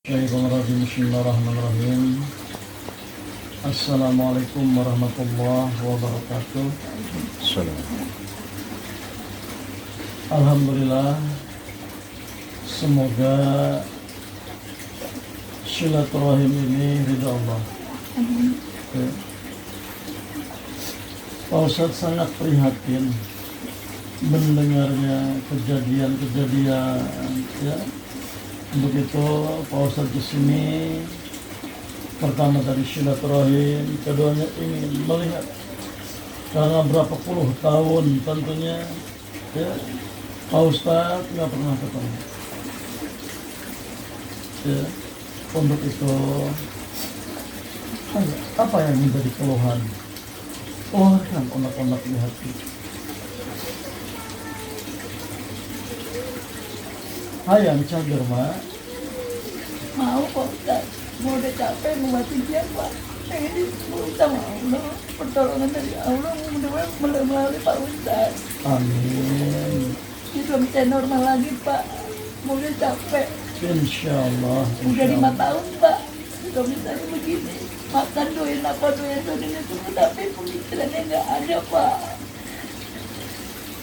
Bismillahirrahmanirrahim. Assalamualaikum warahmatullahi wabarakatuh. Alhamdulillah, semoga silaturahim ini ridha Allah. Ya. Pak Ustadz sangat prihatin mendengarnya kejadian-kejadian, ya. Begitu Pak Ustadz di sini, pertama dari silaturahim, keduanya ingin melihat karena berapa puluh tahun tentunya, ya, Pak Ustadz nggak pernah ketemu. Ya, untuk itu apa yang menjadi keluhan? Keluarkan unek-unek di hati. Hayang cager, Mak. Mau Pak Ustaz, mau udah capek membantu dia Pak. Ini minta Allah, pertolongan dari Allah mudah-mudahan melalui Pak Ustaz. Amin. Dia sudah bisa normal lagi Pak. Mau udah capek, Insya Allah. udah 5 tahun Pak. Sudah misalnya begini, makan doyan apa doyan semua, tapi pemikirannya nggak ada Pak.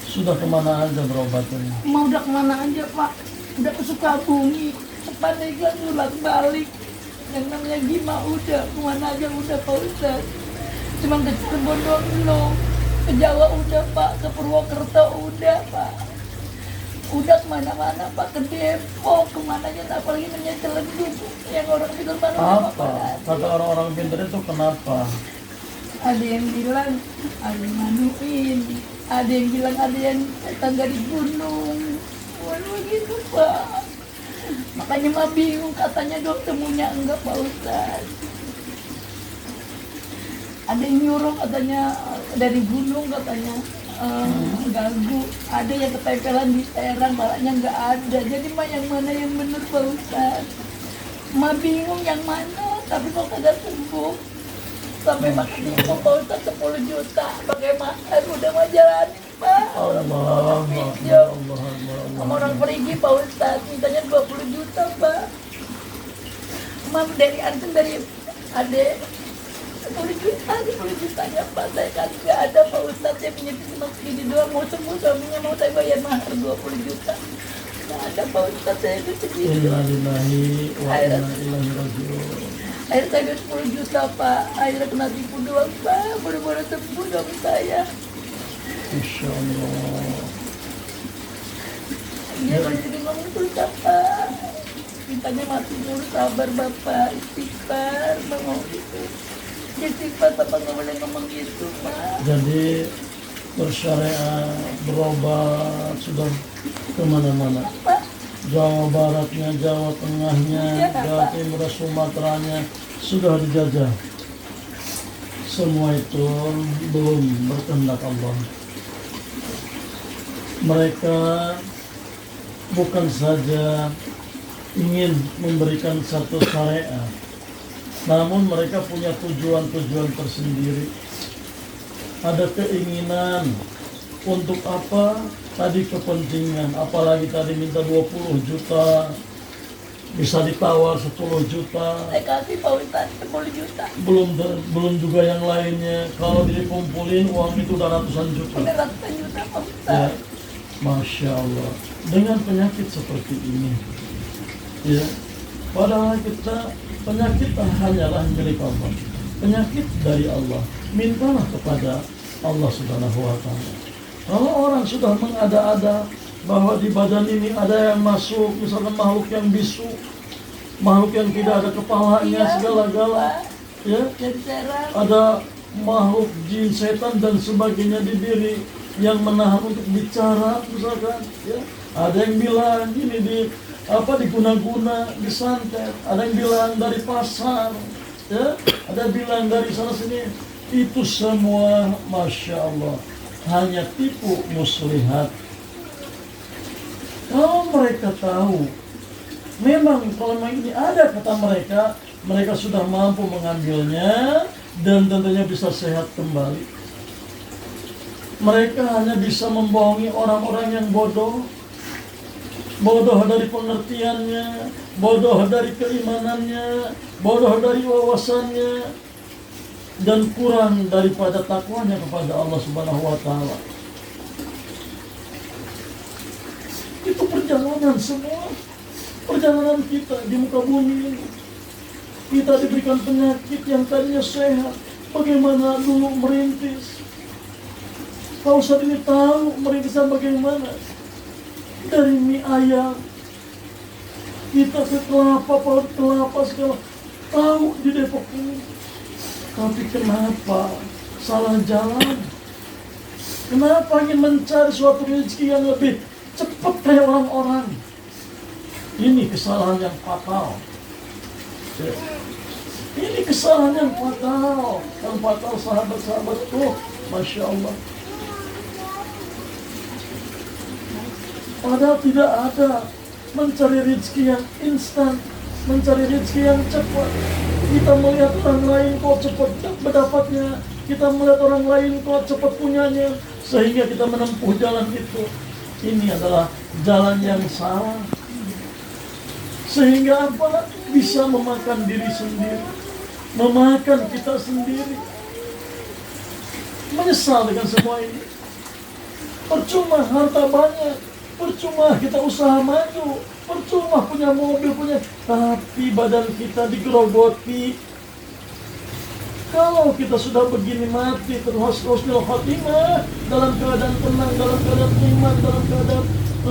Sudah kemana aja berobatnya? Mau udah kemana aja Pak? Udah ke Sukabumi, ke Pandeglang, ulang balik. Yang namanya Gima udah, kemana aja udah Pak Ustaz. Cuman ke Cirebon doang belum. Ke Jawa udah Pak, ke Purwokerto udah Pak. Udah kemana-mana Pak, ke Depok, kemana aja, apalagi menyecelenduk. Yang orang pintar mana Apa? Kata orang-orang pintar itu kenapa? Ada yang bilang, ada yang manuin. Ada yang bilang ada yang tangga di gunung. Waduh gitu Pak. Makanya mah bingung, katanya dok temunya enggak Pak Ustaz. Ada yang nyuruh katanya dari gunung katanya ganggu. Ada yang ketempelan di Serang, balanya enggak ada. Jadi mah yang mana yang benar Pak Ustaz? Mah bingung yang mana, tapi kok kagak sembuh. Sampai makan itu Pak Ustaz 10 juta pakai makan udah mah jalanin Pak. Allah. Sama orang pergi Pak Ustaz, mintanya 20 juta Pak. Mam dari antum dari adek 10 jutanya Pak, saya kan nggak ada Pak Ustaz, saya punya cuma segini doang, mau sembuh suaminya mau saya bayar mahar 20 juta. Nggak ada Pak Ustaz, saya itu segini doang. Innalillahi wa inna ilaihi raji'un. Akhirnya saya duit 10 juta Pak, akhirnya kena tipu doang Pak, baru-baru sembuh suami saya. Insya Allah. Dia masih ngomong terus Pak, mintanya mati dulu, sabar Bapak, istighfar, ngomong gitu. Dia istighfar, Bapak nggak boleh ngomong gitu Pak. Jadi bersyariah, berobat, sudah kemana-mana. Pak, Jawa Baratnya, Jawa Tengahnya, Jawa Timur, Sumateranya sudah dijajah. Semua itu belum berkehendak Allah. Mereka bukan saja ingin memberikan satu syariat, namun mereka punya tujuan-tujuan tersendiri. Ada keinginan untuk apa? Tadi kepentingan, apalagi tadi minta 20 juta, bisa ditawar 10 juta. saya kasih Pak Ustaz 10 juta. Belum juga yang lainnya. Kalau dikumpulin uang itu udah ratusan juta. Udah ratusan juta Pak Ustaz. Ya, Masya Allah. Dengan penyakit seperti ini, ya, padahal kita penyakit hanyalah milik Allah. Penyakit dari Allah. Mintalah kepada Allah Subhanahu wa Ta'ala. Kalau orang sudah mengada-ada bahwa di badan ini ada yang masuk, misalkan makhluk yang bisu, makhluk yang tidak ada kepalanya, segala-gala, ya, ada makhluk jin, setan dan sebagainya di diri yang menahan untuk bicara, misalkan, ya, ada yang bilang ini diguna-guna, disantet, ada yang bilang dari pasar, ya, ada yang bilang dari sana sini. Itu semua Masya Allah hanya tipu muslihat. Kalau mereka tahu memang kalau ini ada, kata mereka, mereka sudah mampu mengambilnya dan tentunya bisa sehat kembali. Mereka hanya bisa membohongi orang-orang yang bodoh. bodoh dari pengertiannya, bodoh dari keimanannya, bodoh dari wawasannya, dan kurang daripada takwanya kepada Allah Subhanahu wa Ta'ala. Itu perjalanan semua, perjalanan kita di muka bumi ini. Kita diberikan penyakit yang tadinya sehat. Bagaimana dulu merintis? Kau saat ini tahu merintisan bagaimana? Dari mie ayam, kita ke kelapa, paut kelapa segala, tahu di Depok ini. Tapi kenapa salah jalan? Kenapa ingin mencari suatu rezeki yang lebih cepat kayak orang-orang? Ini kesalahan yang fatal. Ya. Ini kesalahan yang fatal. Yang fatal sahabat-sahabatku. Masya Allah. Padahal tidak ada mencari rezeki yang instan, mencari rezeki yang cepat. Kita melihat orang lain kok cepat mendapatnya, kita melihat orang lain kok cepat punyanya, sehingga kita menempuh jalan itu. Ini adalah jalan yang salah. Sehingga apa? Bisa memakan diri sendiri, memakan kita sendiri. Menyesal dengan semua ini. Percuma harta banyak, percuma kita usaha maju, percuma punya mobil, tapi badan kita digerogoti. Kalau kita sudah begini mati terus husnul khotimah, dalam keadaan tenang, dalam keadaan iman, dalam keadaan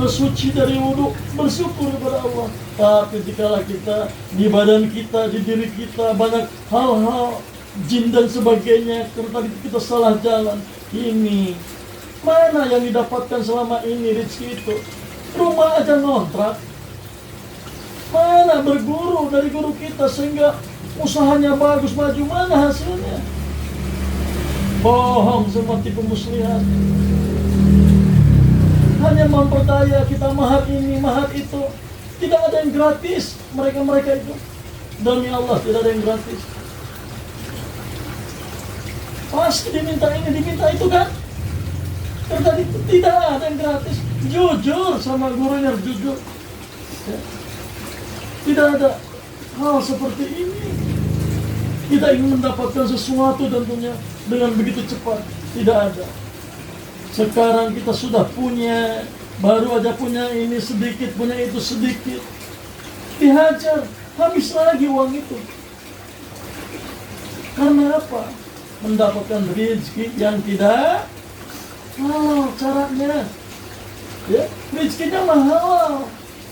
suci dari wudu, bersyukur kepada Allah. Tapi jika kita di badan kita, di diri kita banyak hal-hal jin dan sebagainya, karena kita salah jalan, ini mana yang didapatkan selama ini rezeki itu? Rumah aja ngontrak. Mana berguru dari guru kita sehingga usahanya bagus maju, mana hasilnya? Bohong semua, tipu muslihat. Hanya memperdaya kita mahar ini, mahar itu. Tidak ada yang gratis. Mereka-mereka itu, demi Allah, tidak ada yang gratis. Pasti diminta ini, diminta itu kan? Karena tidak ada yang gratis. Jujur sama gurunya, jujur. Ya. Tidak ada hal seperti ini. Kita ingin mendapatkan sesuatu tentunya dengan begitu cepat. Tidak ada. Sekarang kita sudah punya, baru aja punya ini sedikit, punya itu sedikit. Dihajar, habis lagi uang itu. Karena apa? Mendapatkan rezeki yang tidak halal caranya. Ya, rezekinya mahal.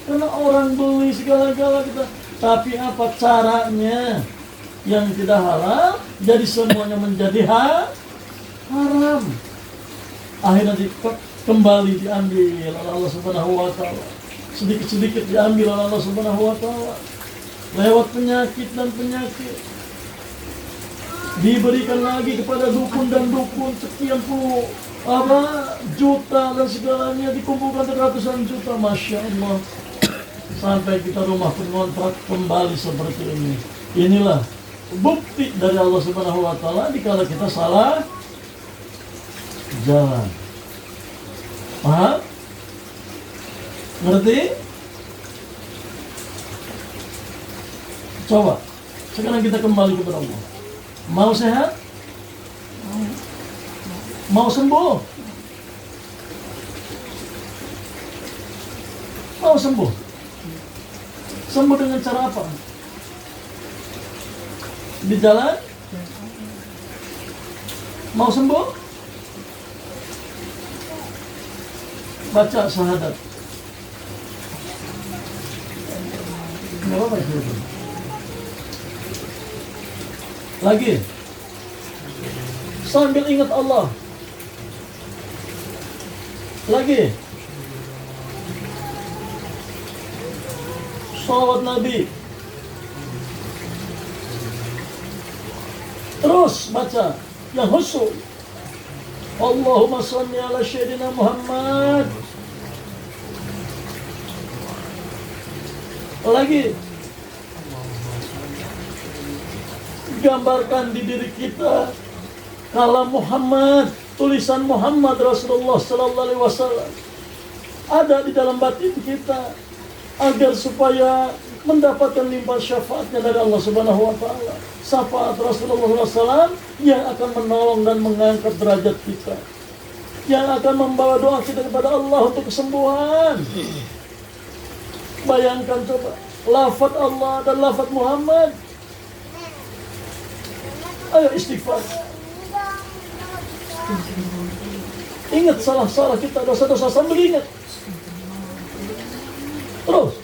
Karena orang beli segala-gala kita. Tapi apa caranya yang tidak halal, jadi semuanya menjadi haram. Akhirnya kembali diambil oleh Allah Subhanahu wa Ta'ala. Sedikit-sedikit diambil oleh Allah Subhanahu wa Ta'ala. Lewat penyakit dan penyakit. Diberikan lagi kepada dukun dan dukun sekian puluh juta dan segalanya, dikumpulkan ratusan juta. Masya Allah. Sampai kita rumah pengontrak kembali seperti ini. Inilah bukti dari Allah Subhanahu wa Ta'ala dikala kita salah jalan. Paham? Ngerti? Coba sekarang kita kembali kepada Allah. Mau sehat? Mau sembuh? Mau sembuh? Sembuh dengan cara apa? Di jalan? Mau sembuh? Baca syahadat. Nggak apa-apa itu. Lagi. Sambil ingat Allah. Lagi. Shalawat Nabi. Terus baca yang khusyuk. Allahumma shalli ala Sayyidina Muhammad. Lagi. Gambarkan di diri kita kalam Muhammad, tulisan Muhammad Rasulullah sallallahu alaihi wasallam ada di dalam batin kita. agar supaya mendapatkan limpah syafaatnya dari Allah Subhanahu wa Ta'ala. Syafaat Rasulullah SAW yang akan menolong dan mengangkat derajat kita, yang akan membawa doa kita kepada Allah untuk kesembuhan. Bayangkan coba, lafaz Allah dan lafaz Muhammad. Ayo istighfar. Ingat salah-salah kita, dosa-dosa, sambil ingat. Terus.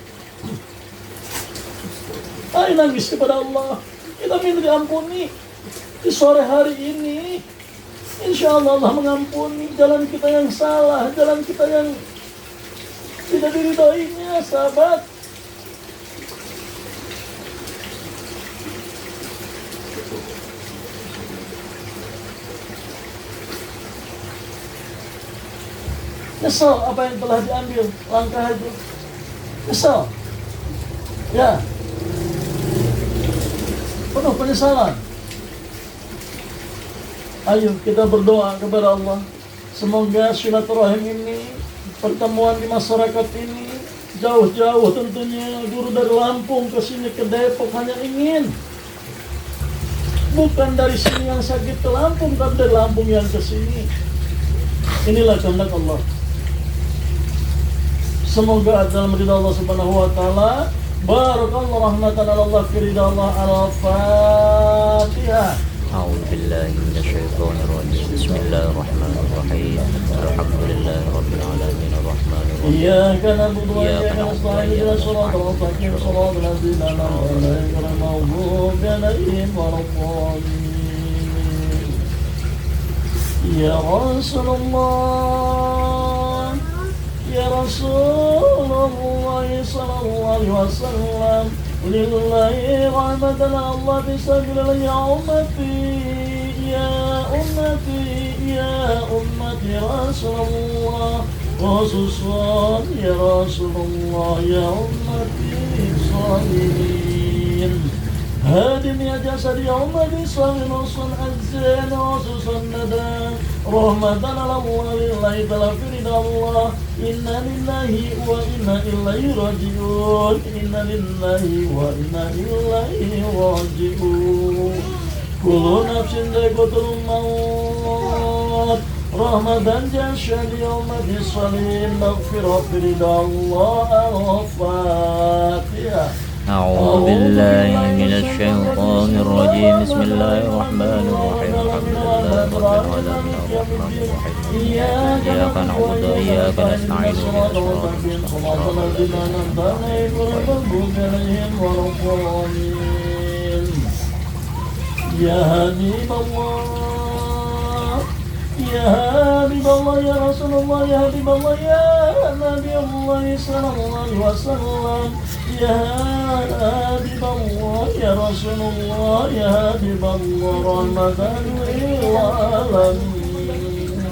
Ayo nangis kepada Allah. Kita minta diampuni. Di sore hari ini, insya Allah Allah mengampuni jalan kita yang salah, jalan kita yang tidak diridhoinya, sahabat. Nyesal apa yang telah diambil langkah itu. Nyesal. Ya. Penuh penyesalan. Ayo kita berdoa kepada Allah. Semoga silaturahim ini, pertemuan di masyarakat ini, jauh-jauh tentunya, guru dari Lampung ke sini ke Depok hanya ingin bukan dari sini yang sakit ke Lampung, tapi dari Lampung yang ke sini. Inilah kehendak Allah. Semoga dalam ridha Allah Subhanahu wa Ta'ala. Barakallahu rahmatan ala Allah fi ridha Allah. Al-Fatihah. أعوذ بالله من الشيطان الرجيم بسم الله الرحمن الرحيم الحمد لله رب العالمين الرحمن الرحيم إياك نعبد وإياك نستعين اهدنا الصراط المستقيم صراط الذين أنعمت عليهم غير المغضوب عليهم ولا الضالين يا رسول الله يا رسول الله صلى الله عليه وسلم لله رحمة الله بسبيل يا أمتي يا أمتي يا أمتي رسول الله خصوصا يا رسول الله يا أمتي صالحين هادم يا جسد يا أمتي صالح صنع الزين خصوصا ندى رحمة على الله لله تغفر الله إنا لله وإنا إليه راجعون إنا لله وإنا إليه راجعون كل نفس ذائقة الموت رحمة جسد يوم الصليب مغفرة برضا الله الفاتحة أعوذ بالله من الشيطان الرجيم بسم الله الرحمن الرحيم الحمد لله رب العالمين الرحمن الرحيم إياك نعبد وإياك نستعين اهدنا الصراط المستقيم صراط الذين أنعمت عليهم غير المغضوب عليهم ولا الضالين يا حبيب الله يا حبيب الله يا رسول الله يا حبيب الله يا نبي الله صلى الله عليه وسلم يا حبيب الله يا رسول الله يا حبيب الله رحمة للعالمين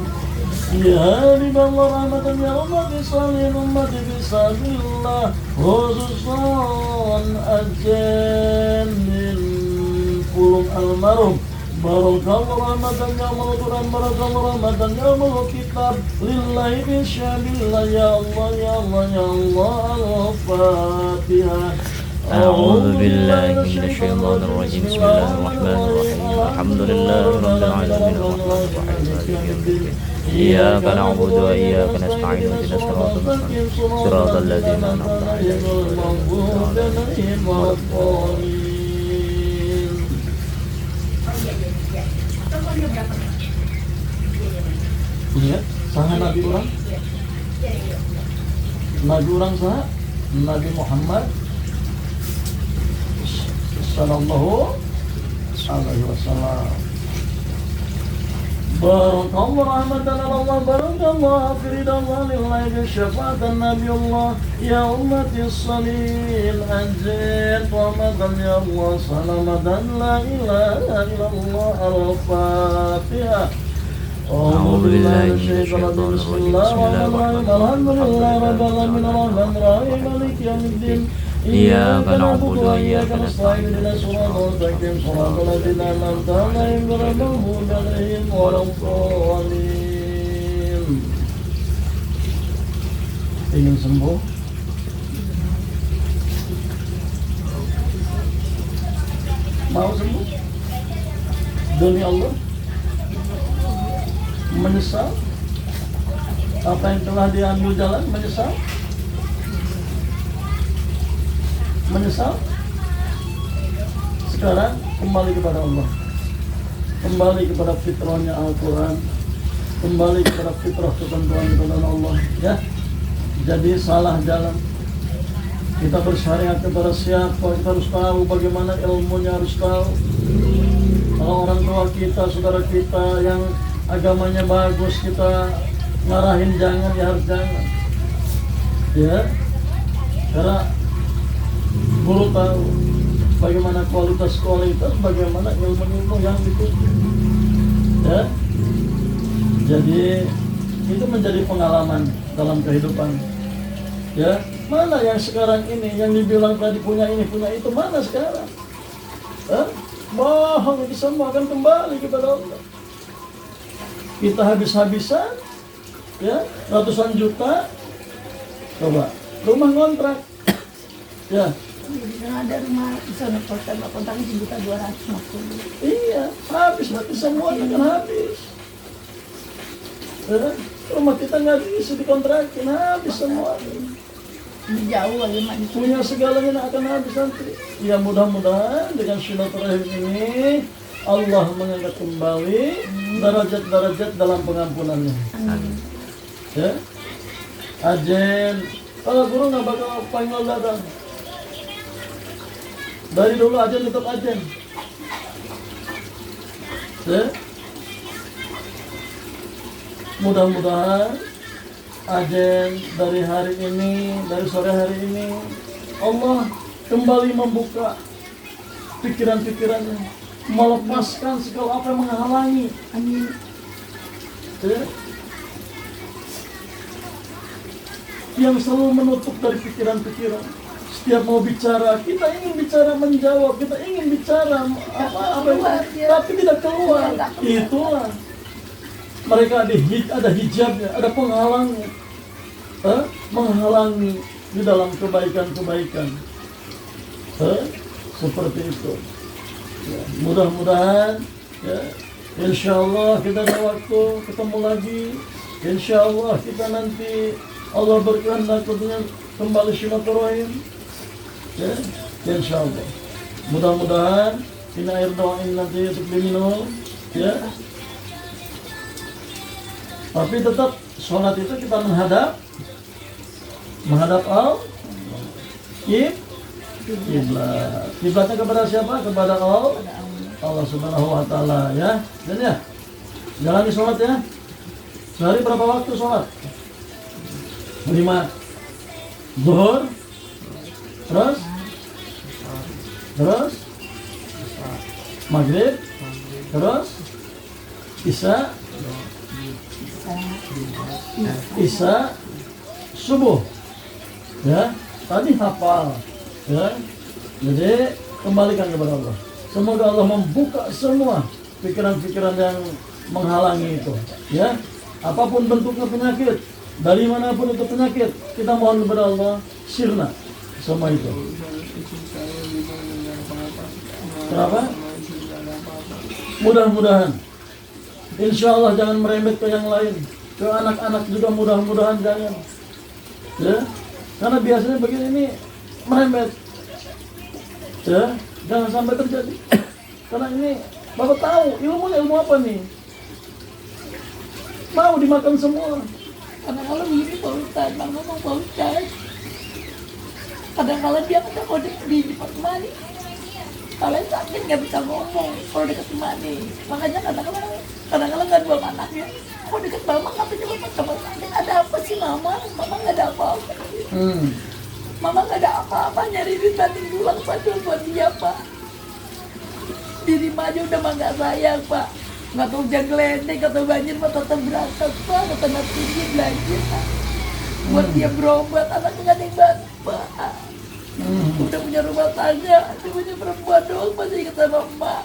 يا حبيب الله رحمة يا أمتي صالح أمتي بسبيل الله خصوصا أجل من قلوب المرهم Barakallahu rahmatan ya Allah Quran barakallahu rahmatan ya Allah kitab lillahi bisyabillah ya Allah ya Allah ya Allah al-Fatihah. أعوذ بالله من الشيطان الرجيم بسم الله الرحمن الرحيم الحمد لله رب العالمين الرحمن الرحيم مالك يوم الدين إياك نعبد وإياك نستعين اهدنا الصراط المستقيم صراط الذين أنعمت عليهم غير المغضوب عليهم ولا الضالين Ingat, saha Nabi orang? Nabi orang saha? Nabi Muhammad Sallallahu Alaihi Wasallam. Barakallahu rahmatan Allah barakallahu firidallah lillahi bisyafatan Nabi Allah ya ummati salil anjir rahmatan ya Allah salamatan la ilaha illallah al-Fatihah. أعوذ بالله من الشيطان الرجيم بسم الله الرحمن الرحيم الحمد لله رب العالمين الرحمن الرحيم مالك يوم الدين إياك نعبد وإياك نستعين اهدنا الصراط المستقيم صراط الذين أنعمت عليهم غير المغضوب عليهم ولا الضالين. Ingin sembuh? Mau sembuh demi Allah? Menyesal apa yang telah diambil jalan? Menyesal? Menyesal? Sekarang kembali kepada Allah, kembali kepada fitrahnya Al-Quran, kembali kepada fitrah ketentuan Allah, ya. Jadi salah jalan. Kita bersyariat kepada siapa? Kita harus tahu bagaimana ilmunya, harus tahu. Kalau orang tua kita, saudara kita yang agamanya bagus, kita ngarahin jangan, ya harus jangan. Ya, karena guru tahu bagaimana kualitas, bagaimana ilmu yang itu. Ya, jadi itu menjadi pengalaman dalam kehidupan. Ya, mana yang sekarang ini yang dibilang tadi punya ini punya itu, mana sekarang? Bohong, itu semua akan kembali kepada Allah. Kita habis-habisan, ya, ratusan juta, coba rumah kontrak, ya. Yang ada rumah di sana kontrak 1.250.000. Iya, habis berarti semuanya kan habis. Ya, rumah kita nggak bisa dikontrakin, habis semua. Ini jauh lagi mak. Punya segalanya akan habis nanti. Ya mudah-mudahan dengan silaturahim ini Allah mengangkat kembali derajat-derajat dalam pengampunannya. Ya, Ajen, kalau guru nggak bakal panggil datang. Dari dulu Ajen tetap Ajen. Ya, mudah-mudahan Ajen dari hari ini, dari sore hari ini, Allah kembali membuka pikiran-pikirannya, melepaskan segala apa yang menghalangi. Amin. Ya. Yang selalu menutup dari pikiran-pikiran. Setiap mau bicara, kita ingin bicara menjawab, kita ingin bicara tapi tidak keluar. Itulah. Mereka ada hijabnya, ada penghalangnya, menghalangi di dalam kebaikan-kebaikan. Seperti itu. Ya, mudah-mudahan, ya, insya Allah kita ada waktu ketemu lagi. Insya Allah kita nanti Allah berkehendak tentunya kembali silaturahim. Ya, insya Allah. Mudah-mudahan ini air doa ini nanti untuk diminum. Ya. Tapi tetap sholat itu kita menghadap kiblat. Kiblatnya kepada siapa? Kepada Allah Subhanahu wa taala, ya. Dan ya, jalani sholat ya. Sehari berapa waktu sholat? 5. Zuhur, terus maghrib, terus Isya, subuh, ya. Tadi hafal, ya. Jadi kembalikan kepada Allah. Semoga Allah membuka semua pikiran-pikiran yang menghalangi itu, ya. Apapun bentuknya penyakit, dari manapun itu penyakit, kita mohon kepada Allah sirna semua itu. Kenapa? Mudah-mudahan, insya Allah jangan merembet ke yang lain, ke anak-anak juga mudah-mudahan jangan, ya. Karena biasanya begini ini merembet, ya. Jangan sampai terjadi. Karena ini Bapak tahu ilmu apa nih? Mau dimakan semua. Karena kalau begini Pak Ustadz, Bang ngomong Pak Ustadz, kadang-kadang dia kata mau di depan mani, kalau sakit nggak bisa ngomong kalau dekat mani. Makanya kadang-kadang nggak dua anaknya. Kok dekat mama nggak bisa ngomong sama sakit? Ada apa sih mama? Mama nggak ada apa-apa. Mama nggak ada apa-apa, nyari duit banting tulang Pak buat dia Pak. Diri aja udah mah nggak sayang Pak. Nggak tahu hujan geledek, nggak tahu banjir, Pak tetap berangkat Pak, tetap tinggi belajar buat dia berobat, anaknya nggak ada yang bantu Pak. Udah punya rumah tangga, dia punya perempuan doang, masih ingat sama emak,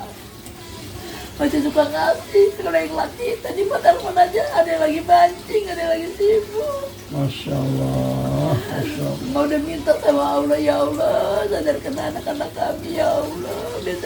masih suka ngasih. Kalau yang laki tadi Pak telepon aja, ada yang lagi mancing, ada yang lagi sibuk. Masya Allah, Masya Allah. Mau udah minta sama Allah, ya Allah sadarkan anak-anak kami ya Allah, biasa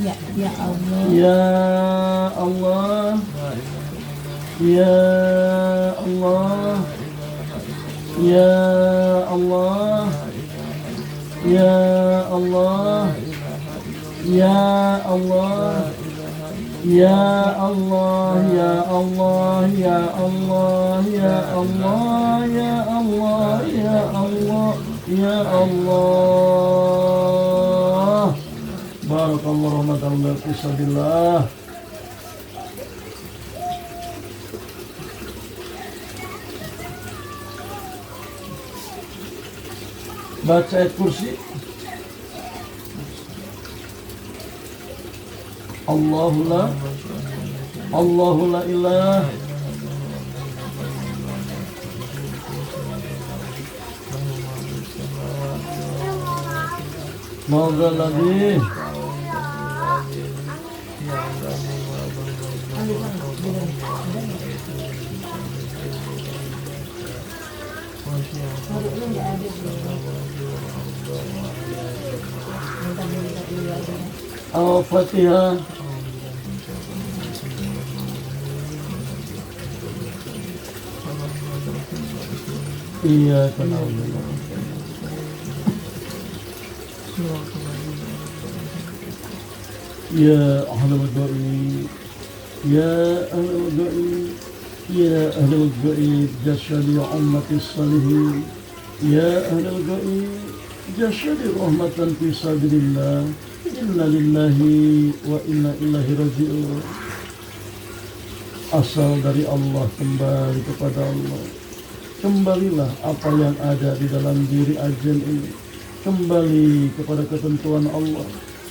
Ya Allah. Ya Allah. Ya Allah. Ya Allah. Ya Allah. Ya Allah. Ya Allah, ya Allah, ya Allah, ya Allah, ya Allah, ya Allah, ya Allah. Barakallahu rahmatan fisabilillah. Baca ayat kursi. Allahu la ilah Mauza lagi. Al-Fatihah. Iya, kenal. Ya ahlul du'i, ya ahlul du'i, ya ahlul du'i, jasadi ummati salihin, ya ahlul du'i, jasadi rahmatan fi sabilillah, inna lillahi wa inna ilaihi raji'un. Asal dari Allah, kembali kepada Allah. Kembalilah apa yang ada di dalam diri ajen ini. Kembali kepada ketentuan Allah.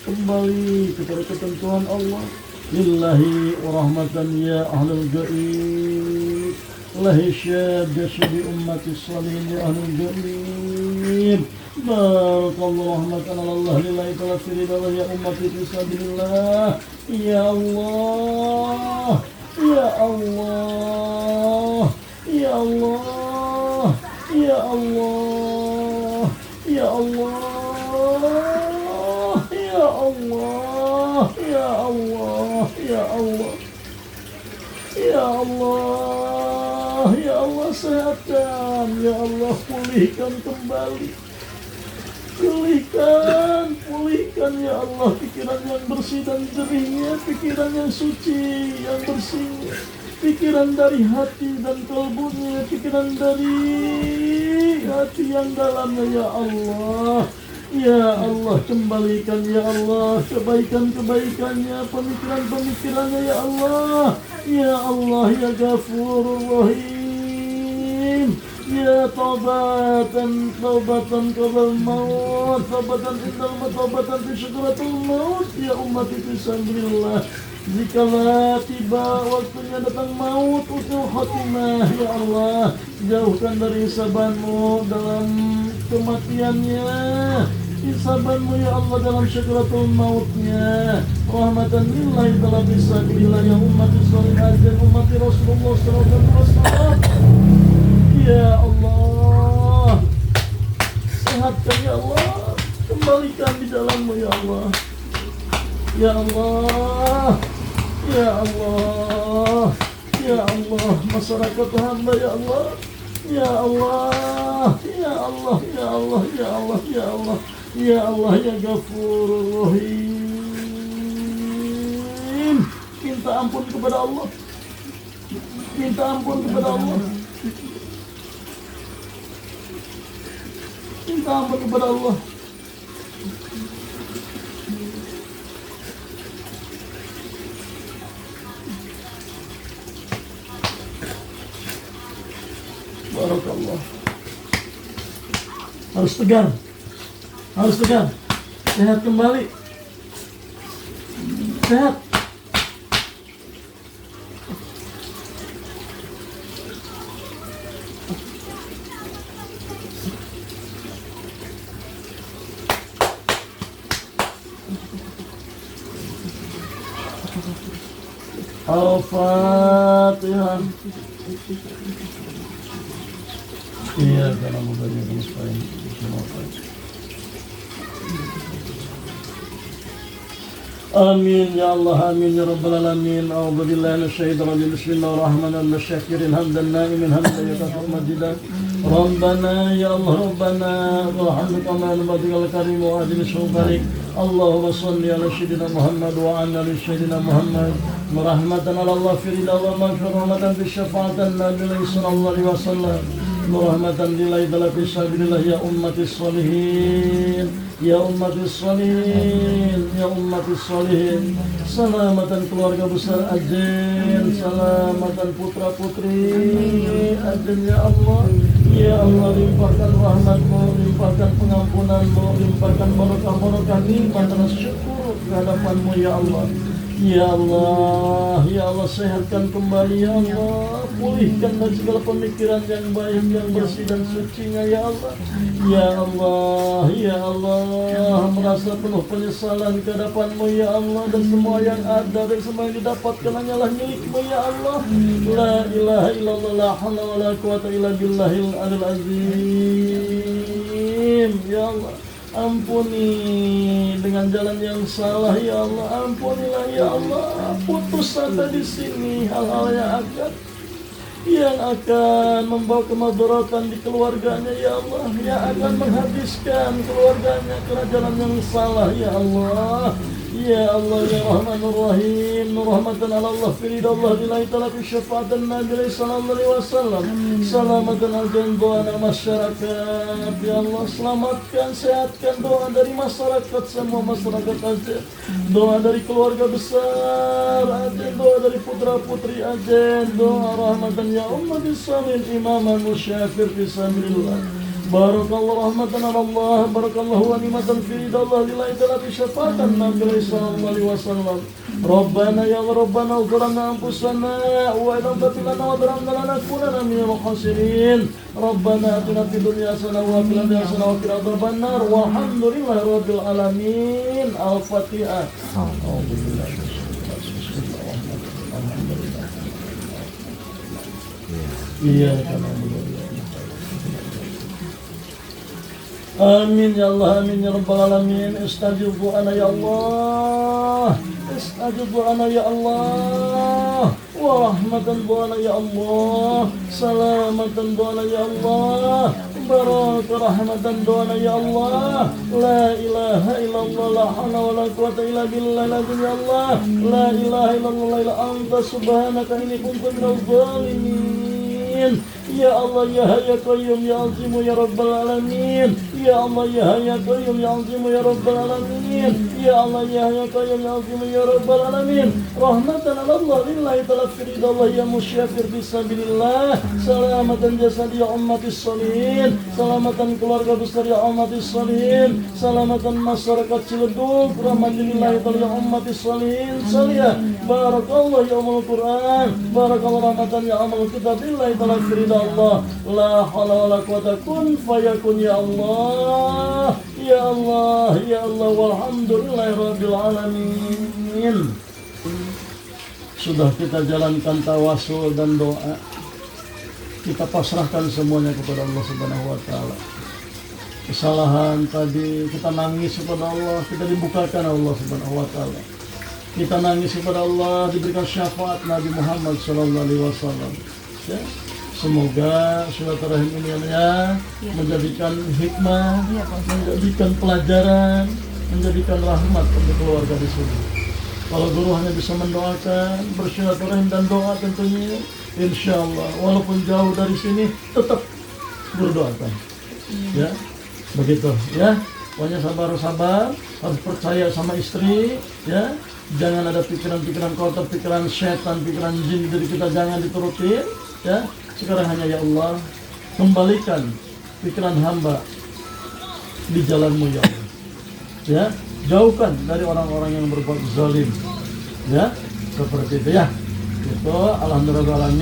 Kembali kepada ketentuan Allah. Lillahi wa rahmatan ya ahlul gaib. Lahi syab jasadi ummati salihin ya ahlul gaib. Barakallahu rahmatan Allah lillahi ta'ala firidallah ya ummati fisabilillah. Ya Allah. Ya Allah. Ya Allah. Ya Allah. Ya Allah. Ya Allah. Ya Allah. Ya Allah. Ya Allah. Ya Allah sehatkan. Ya Allah pulihkan kembali. Pulihkan ya Allah pikiran yang bersih dan jernihnya, pikiran yang suci, yang bersih, pikiran dari hati dan kalbunya, pikiran dari hati yang dalamnya ya Allah. Ya Allah kembalikan ya Allah kebaikan-kebaikannya, pemikiran-pemikirannya ya Allah. Ya Allah ya Ghafurur Rahim. Ya taubatan qabla maut, taubatan indal maut, taubatan fi syukuratul maut. Ya ummati fisabilillah. Jikalau tiba waktunya datang maut, usul khatimah ya Allah, jauhkan dari hisabanmu dalam kematiannya, hisabanmu ya Allah dalam syukuratul mautnya. Rahmatan lillahi ta'ala fisabilillah ya ummati sholihah dan ummati Rasulullah sallallahu alaihi wasallam. Ya Allah, sehatkan ya Allah, kembalikan di dalammu ya Allah. Ya Allah, ya Allah, ya Allah, masyarakat hamba ya Allah. Ya Allah, ya Allah, ya Allah, ya Allah, ya Allah, ya Allah, ya Ghafurur Rahim. Minta ampun kepada Allah. Minta ampun kepada Allah. Minta ampun kepada Allah. Barakallah. Harus tegar. Harus tegar. Sehat kembali. Sehat. Al-Fatihah. Iya, karena mudahnya kamu sekarang. Amin ya Allah, amin ya rabbal alamin. A'udzu billahi minasyaitonir rajim. Bismillahirrahmanirrahim. Syakirin hamdan na'imin hamdan yakafu majidan. Rabbana ya Allah Rabbana warhamna kama nabiyil karim wa adil syukarik. Allahumma shalli ala sayyidina Muhammad wa ala ali sayyidina Muhammad. Rahmatan ala Allah fi ridha wa maghfiratan bi syafa'atin Nabi sallallahu alaihi wasallam. Rahmatan lillahi ta'ala fi sabilillah ya ummatis sholihin. Ya umatis sholihin, ya umatis sholihin. Selamatan keluarga besar Ajen, selamatan putra putri Ajen ya Allah. Ya Allah, limpahkan rahmat-Mu, limpahkan pengampunan-Mu, limpahkan barokah-barokah nikmat dan syukur kehadapan-Mu ya Allah. Ya Allah, ya Allah, sehatkan kembali ya Allah, pulihkan dari segala pemikiran yang baik, yang bersih dan sucinya ya Allah. Ya Allah, ya Allah, merasa penuh penyesalan ke hadapan-Mu ya Allah, dan semua yang ada dan semua yang didapatkan hanyalah milik-Mu ya Allah. La ilaha illallah, la haula wa la quwata illa billahil aliyil azim. Ya Allah, ampuni dengan jalan yang salah ya Allah, ampunilah ya Allah. Putus asa di sini hal-hal yang akan membawa kemadaratan di keluarganya ya Allah, yang akan menghabiskan keluarganya karena jalan yang salah ya Allah. Ya Allah ya Rahmanur Rahim, rahmatan ala Allah fi ridallah billahi ta'ala fi syafa'atin Nabi sallallahu alaihi wasallam. Selamatan al-jandoana masyarakat ya Allah, selamatkan, sehatkan doa dari masyarakat, semua masyarakat Aceh, doa dari keluarga besar Aceh, doa dari putra putri Aceh, doa rahmatan ya umat Islam, imaman musyafir fi sabilillah. Barakallahu rahmatan ala Allah, barakallahu wa nimatan fi ridallah lillahi ta'ala fi syafa'atan Nabi sallallahu alaihi wasallam. Rabbana ya Rabbana ughfirna anfusana wa idza taghfirna wa tarhamna lanakunanna minal khasirin. Rabbana atina fid dunya hasanah wa fil akhirati hasanah wa qina adzabannar. Walhamdulillahi rabbil alamin. Al-Fatihah. Iya kan. Amin ya Allah, amin ya rabbal alamin. Istajib du'ana ya Allah, istajib du'ana ya Allah, wa rahmatan du'ana ya Allah, salamatan du'ana ya Allah, barakah rahmatan du'ana ya Allah. La ilaha illallah, la hawla wa la quwata illa billah ya Allah. La ilaha illallah illa anta subhanaka inni kuntu minaz zalimin. Ya Allah ya Hayya Qayyum ya Azimu ya Rabbal Alamin. Ya Allah ya Hayya Qayyum ya Azimu ya Rabbal Alamin. Ya Allah ya Hayya Qayyum ya Azimu ya Rabbal Alamin. Rahmatan ala Allah lillahi ta'ala fi ridallah ya musyafir fisabilillah. Salamatan jasad ya ummatis sholihin. Salamatan keluarga besar ya ummatis sholihin. Salamatan masyarakat Ciledug. Rahmatulillahi ta'ala ya ummatis sholihin. Salia barakallah ya umul Quran. Barakallah rahmatan ya amal kitabillahi ta'ala fi ridallah. Allah, la haula wala quwata kun fayakun ya Allah, ya Allah, ya Allah, walhamdulillahi rabbil alamin. Sudah kita jalankan tawasul dan doa, kita pasrahkan semuanya kepada Allah Subhanahu wa taala. Kesalahan tadi kita nangis kepada Allah, kita dibukakan Allah Subhanahu wa taala. Kita nangis kepada Allah, diberikan syafaat Nabi Muhammad sallallahu alaihi wasallam. Ya. Semoga silaturahim ini ya menjadikan hikmah, menjadikan pelajaran, menjadikan rahmat untuk keluarga di sini. Kalau guru hanya bisa mendoakan, bersilaturahim dan doa tentunya, insya Allah walaupun jauh dari sini tetap berdoakan. Ya, begitu ya. Pokoknya sabar-sabar, harus percaya sama istri, ya. Jangan ada pikiran-pikiran kotor, pikiran setan, pikiran jin dari kita jangan diturutin, ya. Sekarang hanya ya Allah, kembalikan pikiran hamba di jalan-Mu ya Allah. Ya, jauhkan dari orang-orang yang berbuat zalim. Ya, seperti itu ya. Itu alhamdulillah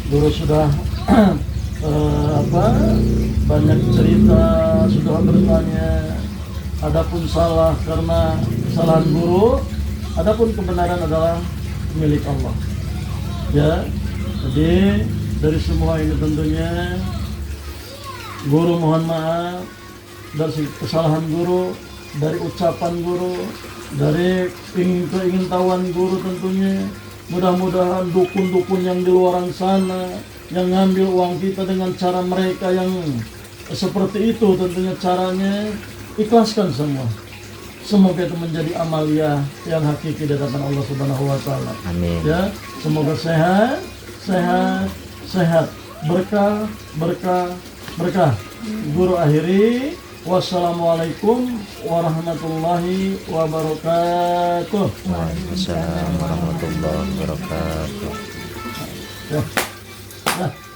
guru sudah banyak cerita, sudah bertanya. Adapun salah karena kesalahan guru, adapun kebenaran adalah milik Allah. Ya. Jadi dari semua ini tentunya guru mohon maaf dari kesalahan guru dari ucapan guru, dari keingintahuan guru tentunya. Mudah-mudahan dukun-dukun yang di luar sana yang ngambil uang kita dengan cara mereka yang seperti itu, tentunya caranya ikhlaskan semua. Semoga itu menjadi amalia yang hakiki di hadapan Allah Subhanahu wa taala. Amin. Ya, semoga sehat, sehat, berkah, berkah. Guru akhiri, wassalamualaikum warahmatullahi wabarakatuh. Waalaikumsalam warahmatullahi wabarakatuh. Ya. Nah.